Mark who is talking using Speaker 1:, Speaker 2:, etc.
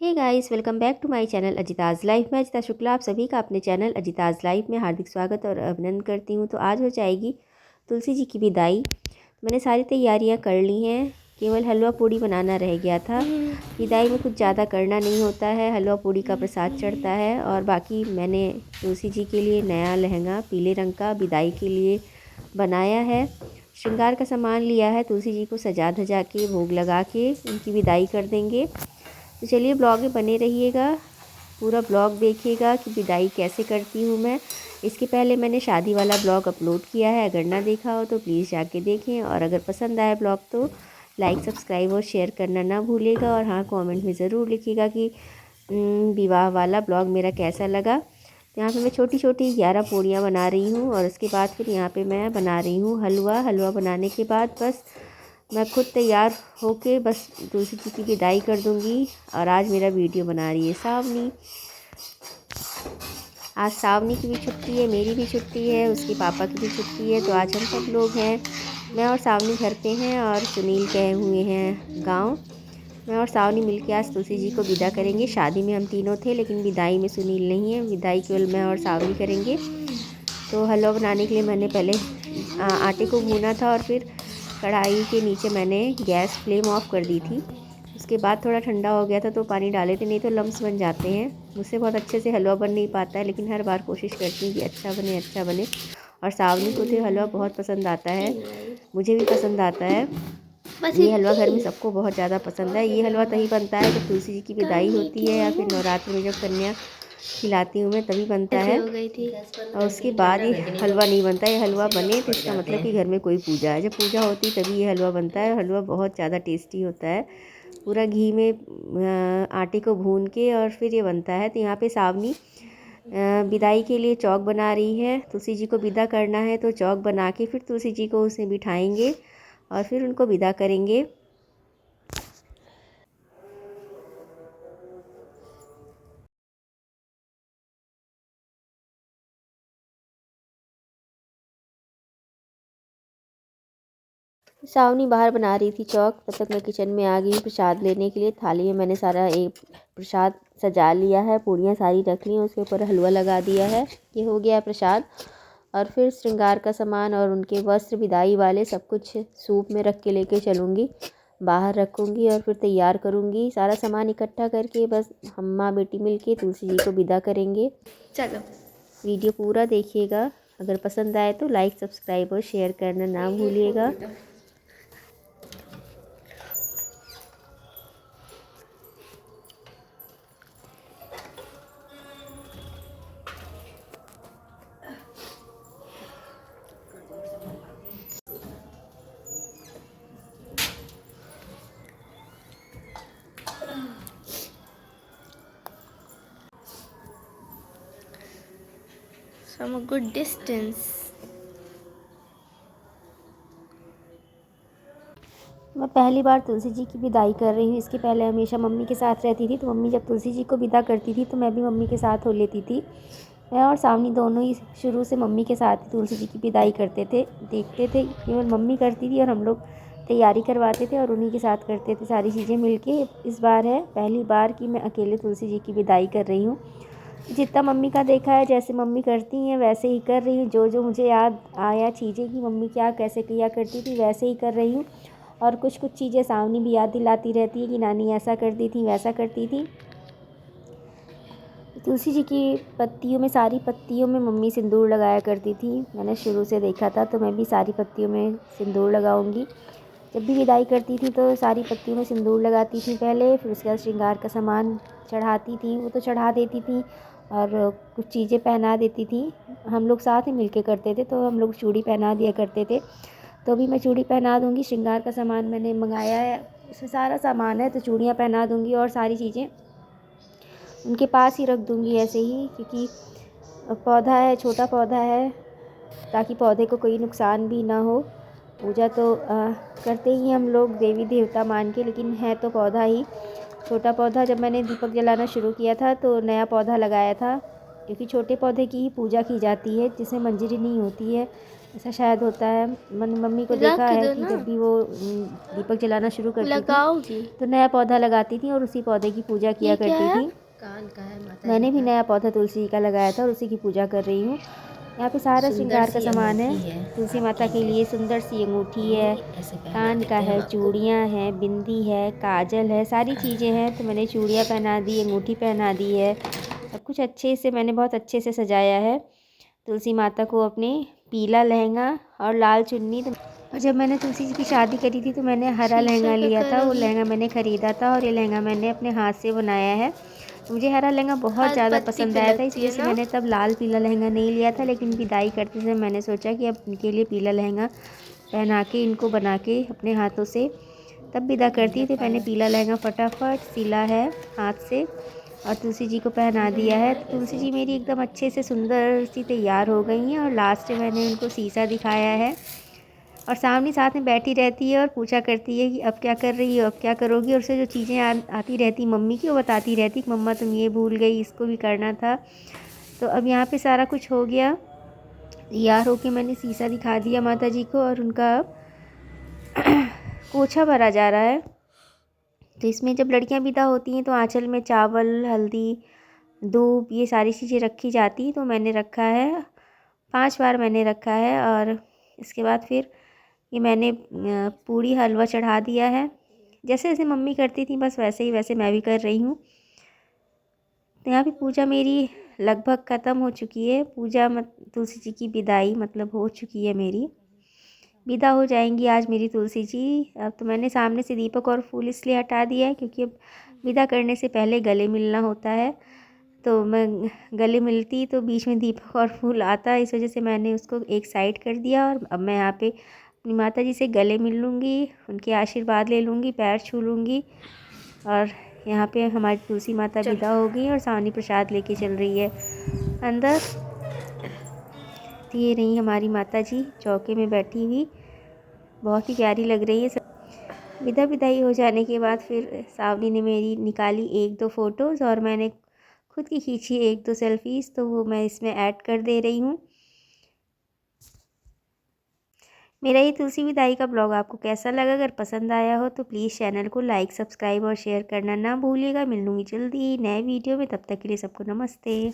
Speaker 1: Hey guys, welcome back to my channel Ajita's life में। अजिता शुक्ला आप सभी का अपने चैनल अजिताज़ लाइफ में हार्दिक स्वागत और अभिनंदन करती हूँ। तो आज हो जाएगी तुलसी जी की विदाई। मैंने सारी तैयारियां कर ली हैं, केवल हलवा पूड़ी बनाना रह गया था। विदाई में कुछ ज़्यादा करना नहीं होता है, हलवा पूड़ी का प्रसाद चढ़ता है। और बाकी मैंने तुलसी जी के लिए नया लहंगा पीले रंग का विदाई के लिए बनाया है। श्रृंगार का सामान लिया है, तुलसी जी को सजा धजा के भोग लगा के उनकी विदाई कर देंगे। तो चलिए ब्लॉग में बने रहिएगा, पूरा ब्लॉग देखिएगा कि विदाई कैसे करती हूँ मैं। इसके पहले मैंने शादी वाला ब्लॉग अपलोड किया है, अगर ना देखा हो तो प्लीज़ जाके देखें। और अगर पसंद आए ब्लॉग तो लाइक सब्सक्राइब और शेयर करना ना भूलिएगा। और हाँ, कमेंट में ज़रूर लिखिएगा कि विवाह वाला ब्लॉग मेरा कैसा लगा। तो यहाँ पे मैं छोटी छोटी 11 पूड़ियाँ बना रही हूँ और उसके बाद फिर यहाँ पे मैं बना रही हूँ हलवा बनाने के बाद बस मैं खुद तैयार होके बस तुलसी जी की विदाई कर दूँगी। और आज मेरा वीडियो बना रही है सावनी। आज सावनी की भी छुट्टी है, मेरी भी छुट्टी है, उसके पापा की भी छुट्टी है। तो आज हम सब लोग हैं, मैं और सावनी घर पे हैं और सुनील गए हुए हैं गांव। मैं और सावनी मिलके आज तुलसी जी को विदा करेंगे। शादी में हम तीनों थे लेकिन विदाई में सुनील नहीं है, विदाई केवल मैं और सावनी करेंगे। तो हलवा बनाने के लिए मैंने पहले आटे को भूना था और फिर कढ़ाई के नीचे मैंने गैस फ्लेम ऑफ कर दी थी। उसके बाद थोड़ा ठंडा हो गया था तो पानी डाले थे, नहीं तो लम्स बन जाते हैं। मुझसे बहुत अच्छे से हलवा बन नहीं पाता है, लेकिन हर बार कोशिश करती हूँ कि अच्छा बने अच्छा बने। और सावनी को तो हलवा बहुत पसंद आता है, मुझे भी पसंद आता है। ये हलवा घर में सबको बहुत ज़्यादा पसंद है। ये हलवा तभी बनता है जब तुलसी जी की विदाई होती है या फिर नवरात्र में जब कन्या खिलाती हूँ मैं, तभी बनता है। और उसके बाद ये हलवा नहीं बनता। ये हलवा बने तो इसका मतलब कि घर में कोई पूजा है, जब पूजा होती है तभी ये हलवा बनता है। हलवा बहुत ज़्यादा टेस्टी होता है, पूरा घी में आटे को भून के और फिर ये बनता है। तो यहाँ पे सावनी विदाई के लिए चौक बना रही है। तुलसी जी को विदा करना है तो चौक बना के फिर तुलसी जी को उसमें बिठाएंगे और फिर उनको विदा करेंगे। सावनी बाहर बना रही थी चौक, तब तक मैं किचन में आ गई प्रसाद लेने के लिए। थाली में मैंने सारा एक प्रसाद सजा लिया है, पूड़ियाँ सारी रख ली हैं, उसके ऊपर हलवा लगा दिया है। ये हो गया प्रसाद। और फिर श्रृंगार का सामान और उनके वस्त्र विदाई वाले सब कुछ सूप में रख के लेके चलूँगी, बाहर रखूँगी और फिर तैयार करूँगी। सारा सामान इकट्ठा करके बस हम माँ बेटी मिल के तुलसी जी को विदा करेंगे। चलो वीडियो पूरा देखिएगा, अगर पसंद आए तो लाइक सब्सक्राइब और शेयर करना ना भूलिएगा।
Speaker 2: From a good distance.
Speaker 1: मैं पहली बार तुलसी जी की विदाई कर रही हूँ। इसके पहले हमेशा मम्मी के साथ रहती थी, तो मम्मी जब तुलसी जी को विदा करती थी तो मैं भी मम्मी के साथ हो लेती थी। मैं और सावनी दोनों ही शुरू से मम्मी के साथ ही तुलसी जी की विदाई करते थे, देखते थे। केवल मम्मी करती थी और हम लोग तैयारी करवाते थे और उन्हीं के साथ करते थे सारी चीज़ें मिल के। इस बार है पहली बार कि मैं अकेले तुलसी जी की विदाई कर रही हूँ। जितना मम्मी का देखा है, जैसे मम्मी करती हैं वैसे ही कर रही हूँ। जो जो मुझे याद आया चीज़ें कि मम्मी क्या कैसे किया करती थी, वैसे ही कर रही हूँ। और कुछ कुछ चीज़ें सावनी भी याद दिलाती रहती है कि नानी ऐसा करती थी वैसा करती थी। तुलसी जी की पत्तियों में, सारी पत्तियों में मम्मी सिंदूर लगाया करती थी। मैंने शुरू से देखा था, तो मैं भी सारी पत्तियों में सिंदूर लगाऊंगी। जब भी विदाई करती थी तो सारी पत्तियों में सिंदूर लगाती थी पहले, फिर उसके बाद श्रृंगार का सामान चढ़ाती थी, वो तो चढ़ा देती थी और कुछ चीज़ें पहना देती थी। हम लोग साथ ही मिलके करते थे, तो हम लोग चूड़ी पहना दिया करते थे। तो भी मैं चूड़ी पहना दूँगी। श्रृंगार का सामान मैंने मंगाया है, उसमें सारा सामान है, तो चूड़ियाँ पहना दूँगी और सारी चीज़ें उनके पास ही रख दूँगी ऐसे ही, क्योंकि पौधा है, छोटा पौधा है, ताकि पौधे को कोई नुकसान भी ना हो। पूजा तो करते ही हम लोग देवी देवता मान के, लेकिन है तो पौधा ही, छोटा पौधा। जब मैंने दीपक जलाना शुरू किया था तो नया पौधा लगाया था, क्योंकि छोटे पौधे की ही पूजा की जाती है, जिसमें मंजरी नहीं होती है। ऐसा शायद होता है। मैंने मम्मी को देखा
Speaker 2: रख
Speaker 1: है
Speaker 2: दो
Speaker 1: कि
Speaker 2: ना।
Speaker 1: जब भी वो दीपक जलाना शुरू करती थी
Speaker 2: लगाओगी?
Speaker 1: तो नया पौधा लगाती थी और उसी पौधे की पूजा किया
Speaker 2: ये क्या
Speaker 1: करती
Speaker 2: है?
Speaker 1: थी।
Speaker 3: कान का है माता
Speaker 1: मैंने
Speaker 3: जी
Speaker 1: भी
Speaker 3: का।
Speaker 1: नया पौधा तुलसी जी का लगाया था और उसी की पूजा कर रही हूँ। यहाँ पे सारा
Speaker 3: सुंदर
Speaker 1: श्रृंगार का
Speaker 3: सी
Speaker 1: सामान है।
Speaker 3: अंगूठी है
Speaker 1: तुलसी माता
Speaker 3: आपके
Speaker 1: के लिए सुंदर सी अंगूठी है,
Speaker 3: लिए, ऐसे पहना
Speaker 1: कान का
Speaker 3: देते हैं
Speaker 1: है,
Speaker 3: हम आपको।
Speaker 1: चूड़ियाँ हैं, बिंदी है, काजल है, सारी चीज़ें हैं। तो मैंने चूड़ियाँ पहना दी, अंगूठी पहना दी है, सब कुछ अच्छे से मैंने बहुत अच्छे से सजाया है तुलसी माता को। अपने पीला लहंगा और लाल चुन्नी। और जब मैंने तुलसी जी की शादी करी थी तो मैंने हरा
Speaker 2: शीशा
Speaker 1: लहंगा
Speaker 2: का
Speaker 1: लिया था। वो
Speaker 2: करोगी?
Speaker 1: लहंगा मैंने ख़रीदा था और ये लहंगा मैंने अपने हाथ से बनाया है। मुझे हरा लहंगा बहुत
Speaker 2: हर
Speaker 1: ज़्यादा
Speaker 2: पत्ती
Speaker 1: पसंद
Speaker 2: पे
Speaker 1: आया था, इस
Speaker 2: लगती
Speaker 1: वजह
Speaker 2: है
Speaker 1: से
Speaker 2: ना?
Speaker 1: मैंने तब लाल पीला लहंगा नहीं लिया था। लेकिन विदाई करते समय मैंने सोचा कि अब इनके लिए पीला लहंगा पहना के, इनको बना के अपने हाथों से तब विदा करती थी। मैंने पीला लहंगा फटाफट सिला है हाथ से और तुलसी जी को पहना दिया है। तो तुलसी जी मेरी एकदम अच्छे से सुंदर सी तैयार हो गई हैं। और लास्ट में मैंने उनको शीशा दिखाया है और सामने साथ में बैठी रहती है और पूछा करती है कि अब क्या कर रही हो, अब क्या करोगी। और उसे जो चीज़ें आती रहती मम्मी की, वो बताती रहती कि मम्मा तुम ये भूल गई, इसको भी करना था। तो अब यहाँ पे सारा कुछ हो गया तैयार होके, मैंने शीशा दिखा दिया माता जी को और उनका अब पोछा भरा जा रहा है। तो इसमें जब लड़कियां विदा होती हैं तो आंचल में चावल, हल्दी, धूप, ये सारी चीज़ें रखी जाती। तो मैंने रखा है 5 बार मैंने रखा है। और इसके बाद फिर ये मैंने पूड़ी हलवा चढ़ा दिया है। जैसे जैसे मम्मी करती थी बस वैसे ही वैसे मैं भी कर रही हूँ। तो यहाँ पे पूजा मेरी लगभग ख़त्म हो चुकी है। पूजा तुलसी जी की विदाई मतलब हो चुकी है मेरी। विदा हो जाएंगी आज मेरी तुलसी जी। अब तो मैंने सामने से दीपक और फूल इसलिए हटा दिया है क्योंकि अब विदा करने से पहले गले मिलना होता है। तो मैं गले मिलती तो बीच में दीपक और फूल आता, इस वजह से मैंने उसको एक साइड कर दिया। और अब मैं यहाँ पे अपनी माता जी से गले मिल लूँगी, उनके आशीर्वाद ले लूँगी, पैर छू लूँगी। और यहाँ पे हमारी तुलसी माता विदा हो गई और सावनी प्रसाद लेके चल रही है अंदर। तो ये रही हमारी माता जी चौके में बैठी हुई, बहुत ही प्यारी लग रही है। विदाई हो जाने के बाद फिर सावनी ने मेरी निकाली 1-2 फ़ोटोज़ और मैंने खुद की खींची 1-2 सेल्फ़ीज़, तो वो मैं इसमें ऐड कर दे रही हूँ। मेरा ये तुलसी विदाई का ब्लॉग आपको कैसा लगा? अगर पसंद आया हो तो प्लीज़ चैनल को लाइक, सब्सक्राइब और शेयर करना ना भूलिएगा। मिलूँगी जल्दी नए वीडियो में, तब तक के लिए सबको नमस्ते।